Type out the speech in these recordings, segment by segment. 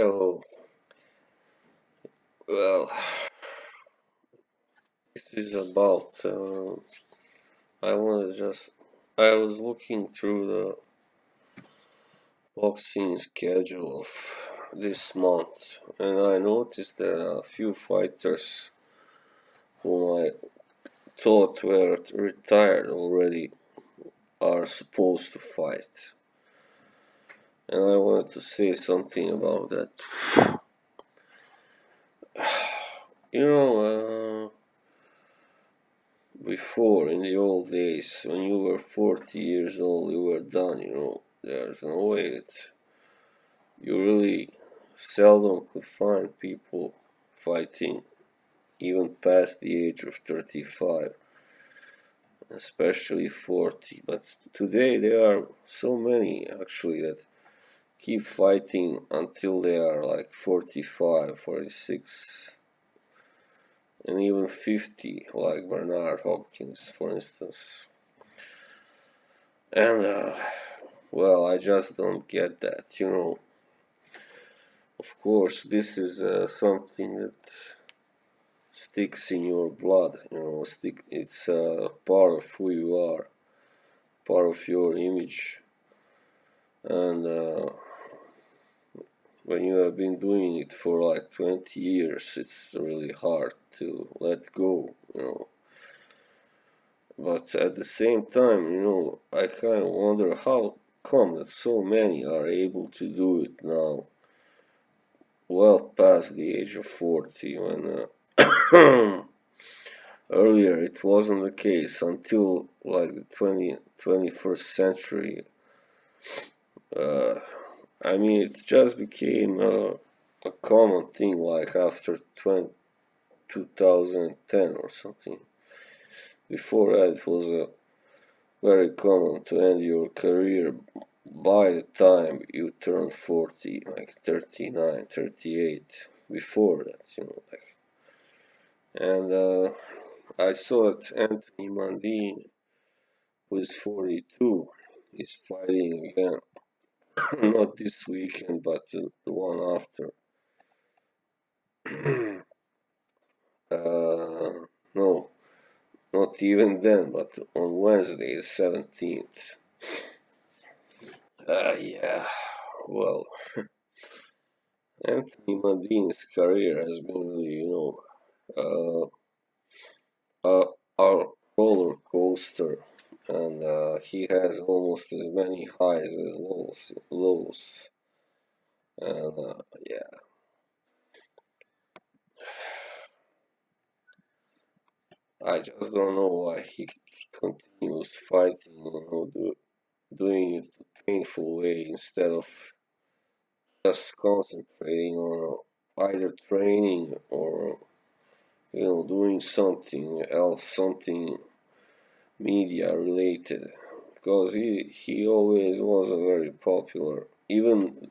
Hello. Well, this is about. I want to just. I was looking through the boxing schedule of this month, and I noticed that a few fighters whom I thought were retired already are supposed to fight. And I wanted to say something about that. You know, before in the old days, when you were 40 years old, you were done. There's no way that you really seldom could find people fighting even past the age of 35, especially 40. But today there are so many actually that keep fighting until they are like 45, 46, and even 50, like Bernard Hopkins, for instance. And, well, I just don't get that. Of course, this is something that sticks in your blood. It's part of who you are, part of your image. And when you have been doing it for like 20 years, it's really hard to let go. But at the same time, I kind of wonder how come that so many are able to do it now, well past the age of 40, when earlier it wasn't the case until like the 21st century. Uh, I mean, it just became a common thing like after 2010 or something. Before that, it was very common to end your career by the time you turned 40, like 39, 38. Before that. And I saw that Anthony Mandine, who is 42, is fighting again. Not this weekend, but the one after. No, not even then, but on Wednesday, the 17th. Yeah, well, Anthony Mandine's career has been really, uh, a roller coaster, and he has almost as many highs as lows. And yeah, I just don't know why he continues fighting, doing it the painful way instead of just concentrating on either training or doing something else, something media related. Because he always was a very popular, even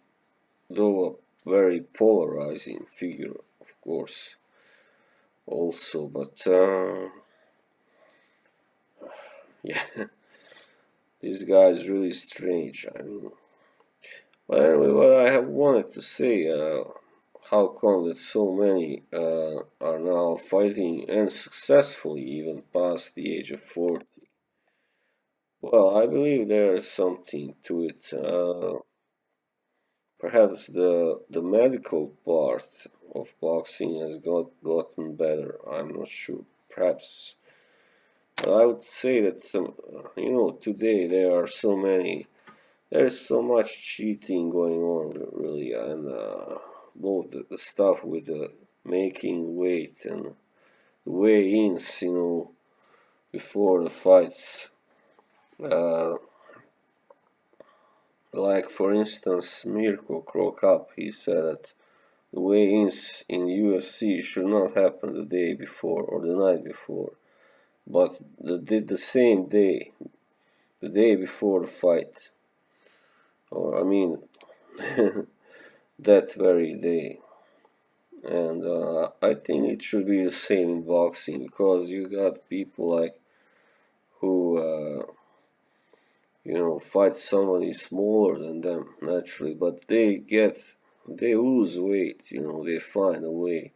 though a very polarizing figure, of course, also. But yeah, this guy is really strange. I mean, but anyway, what I have wanted to say, how come that so many are now fighting and successfully even past the age of 40? Well, I believe there is something to it. Perhaps the medical part of boxing has gotten better. I'm not sure. Perhaps. But I would say that today there's so much cheating going on, really, and both the stuff with the making weight and weigh-ins, before the fights. Uh, like for instance, Mirko Krokop, he said that the weigh-ins in UFC should not happen the day before or the night before, but they did the same day, the day before the fight, or I mean, that very day. And I think it should be the same in boxing because you got people like who fight somebody smaller than them naturally, but they get they lose weight, they find a way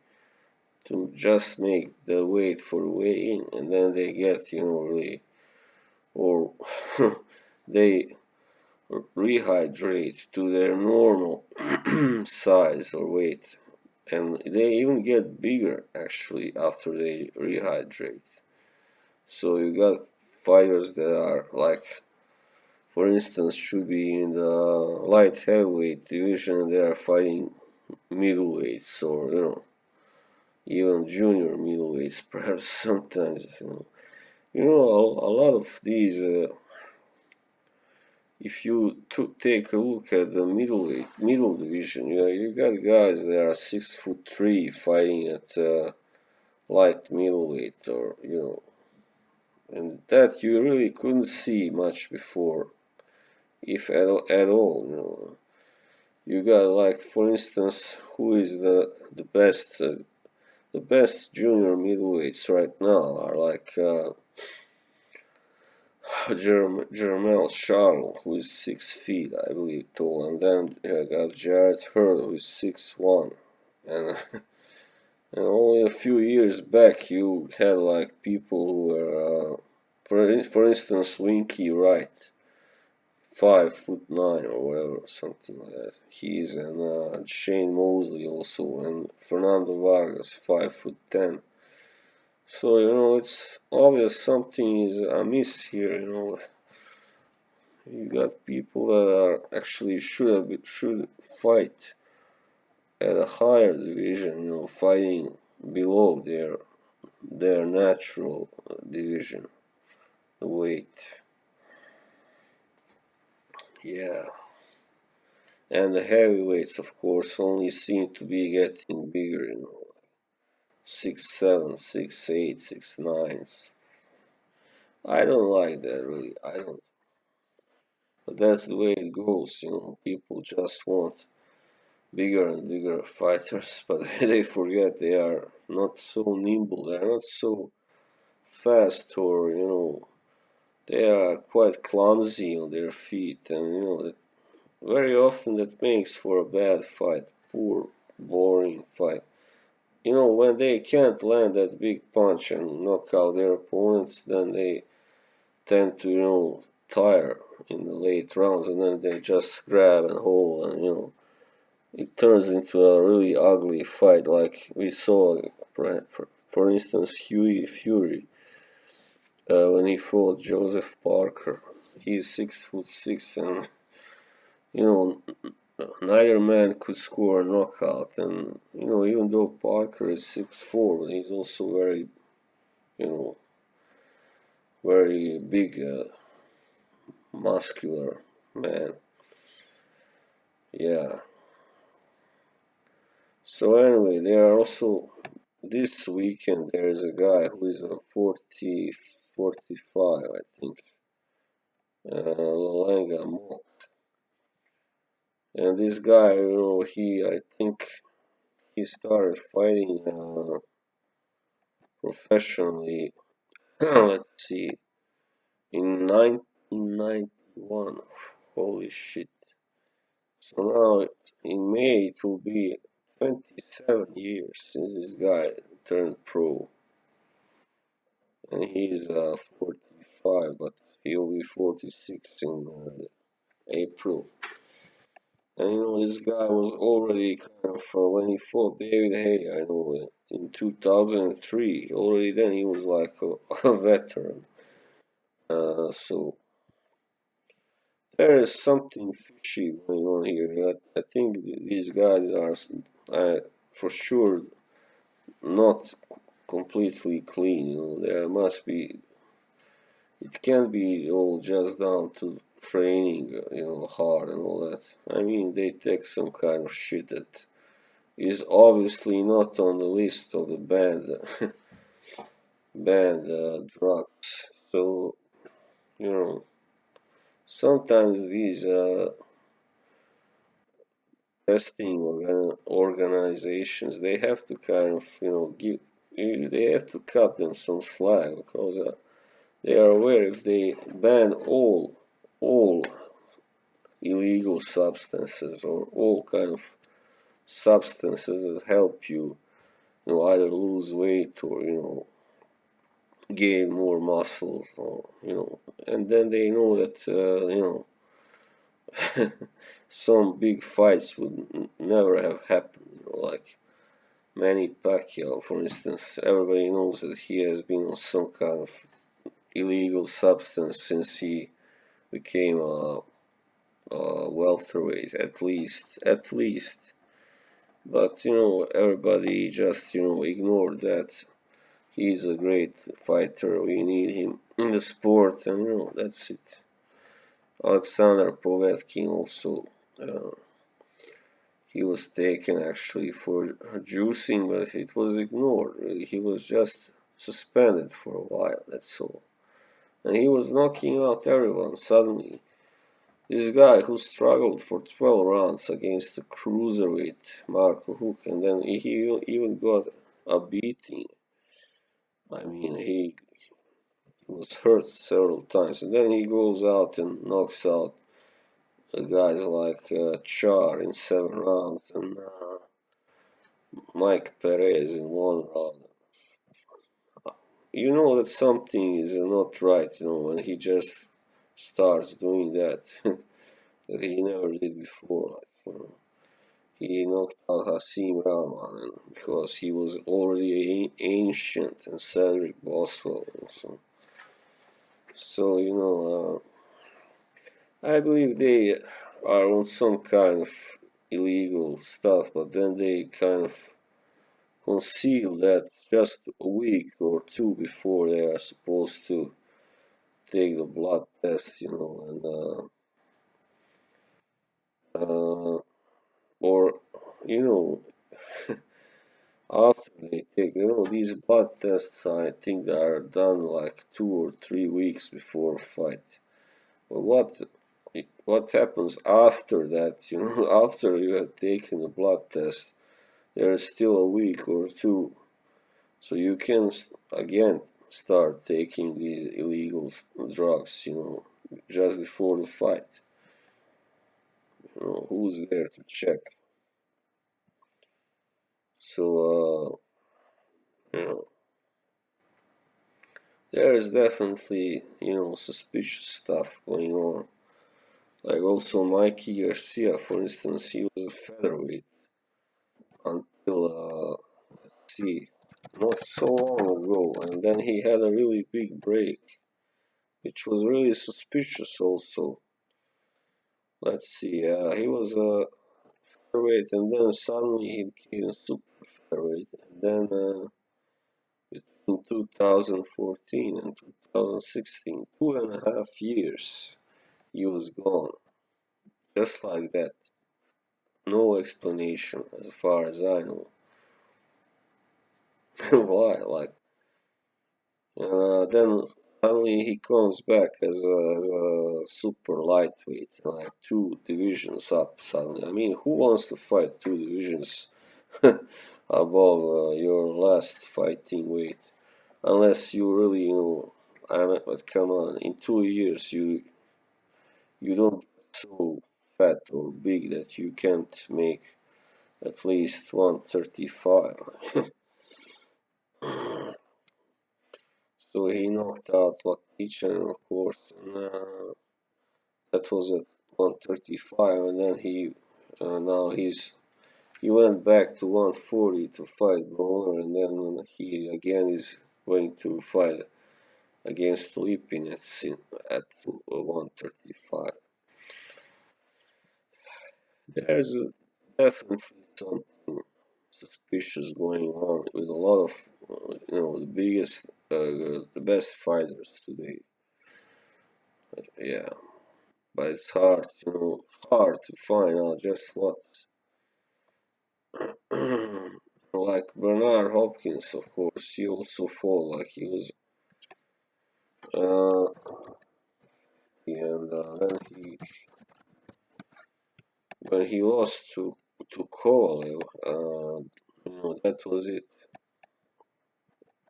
to just make the weight for weighing, and then they get, really, or they rehydrate to their normal size or weight, and they even get bigger actually after they rehydrate. So you got fighters that are like, for instance, should be in the light heavyweight division, and they are fighting middleweights, or even junior middleweights perhaps sometimes. A lot of these, if you take a look at the middle division, you got guys that are 6'3" fighting at light middleweight, or and that you really couldn't see much before, if at all. You got, like, for instance, who is the best junior middleweights right now are like Jermel Charles, who is 6 feet, I believe, tall, and then you got Jared Hurd, who is 6'1", and and only a few years back you had like people who were, for instance, Winky Wright, 5'9" or whatever, something like that. He's, and Shane Mosley also, and Fernando Vargas, 5'10". So it's obvious something is amiss here. You got people that are actually should fight at a higher division, fighting below their natural division, the weight. Yeah. And the heavyweights, of course, only seem to be getting bigger, 6'7", 6'8", 6'9". I don't like that, really. I don't. But that's the way it goes, People just want bigger and bigger fighters, but they forget they are not so nimble, they are not so fast, or they are quite clumsy on their feet, and very often that makes for a bad fight, poor, boring fight. When they can't land that big punch and knock out their opponents, then they tend to tire in the late rounds, and then they just grab and hold, and it turns into a really ugly fight, like we saw, for instance, Hughie Fury, when he fought Joseph Parker. He's 6'6", and neither man could score a knockout. And even though Parker is 6'4", he's also very big, muscular man. Yeah. So anyway, there are also, this weekend there is a guy who is a 45, I think, Lalenga Mo. And this guy, I think he started fighting professionally, let's see, in 1991. Holy shit. So now in May it will be 27 years since this guy turned pro. And he is 45, but he'll be 46 in April. And this guy was already kind of, when he fought David Haye, I know, in 2003, already then he was like a veteran. So there is something fishy going on here. I think these guys are for sure not completely clean. There must be. It can't be all just down to training, hard and all that. I mean, they take some kind of shit that is obviously not on the list of the banned drugs. So, sometimes these testing organizations, they have to kind of, they have to cut them some slack, because they are aware if they ban all illegal substances, or all kind of substances that help you, either lose weight or gain more muscles, or and then they know that some big fights would never have happened. Like Manny Pacquiao, for instance, everybody knows that he has been on some kind of illegal substance since he became a welterweight, at least. But everybody just ignored that. He's a great fighter. We need him in the sport, and that's it. Alexander Povetkin also. Uh, he was taken actually for juicing, but it was ignored. Really. He was just suspended for a while. That's all. And he was knocking out everyone suddenly. This guy who struggled for 12 rounds against the cruiserweight Marco Huck, and then he even got a beating. I mean, he was hurt several times, and then he goes out and knocks out guys like Char in 7 rounds and Mike Perez in 1 round. You know that something is not right, when he just starts doing that that he never did before. He knocked out Hasim Rahman because he was already ancient and Cedric Boswell also. So I believe they are on some kind of illegal stuff, but then they kind of conceal that just a week or two before they are supposed to take the blood test, and or you know after they take, these blood tests. I think they are done like 2 or 3 weeks before a fight. But what happens after that? After you have taken the blood test, there is still a week or two, so you can again start taking these illegal drugs. Just before the fight. Who's there to check? So there is definitely suspicious stuff going on. Like also Mikey Garcia, for instance, he was a featherweight until let's see, not so long ago, and then he had a really big break, which was really suspicious also. Let's see, he was a featherweight, and then suddenly he became a super featherweight, and then between 2014 and 2016, 2.5 years, he was gone, just like that. No explanation, as far as I know. Why? Like, then suddenly he comes back as a super lightweight, like 2 divisions up suddenly. I mean, who wants to fight 2 divisions above your last fighting weight? Unless you really, I mean, but come on, in 2 years you don't get so fat or big that you can't make at least 135. So he knocked out Lakichan, of course, and that was at 135, and then now he went back to 140 to fight Broner, and then he again is going to fight against Lipin at 135. There's definitely something suspicious going on with a lot of the best fighters today. Yeah, but it's hard to find out just what. Like Bernard Hopkins, of course, he also fought like he was, uh, and then when he lost to Kovalev, that was it.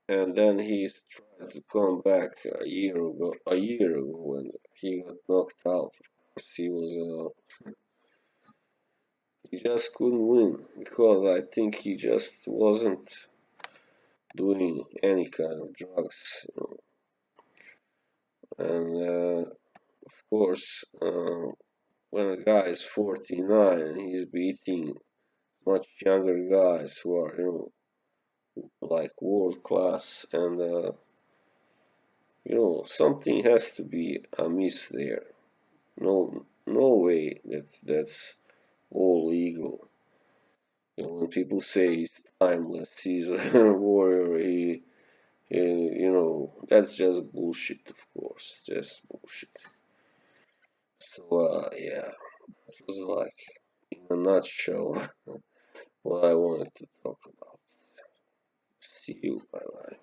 And then he tried to come back a year ago when he got knocked out. Of course, he just couldn't win because I think he just wasn't doing any kind of drugs, And of course, when a guy is 49 and he's beating much younger guys who are, like world class, and something has to be amiss there. No way that's all legal. When people say he's timeless, he's a warrior, that's just bullshit, of course, just bullshit. So, yeah, it was like, in a nutshell, what I wanted to talk about. See you, bye bye.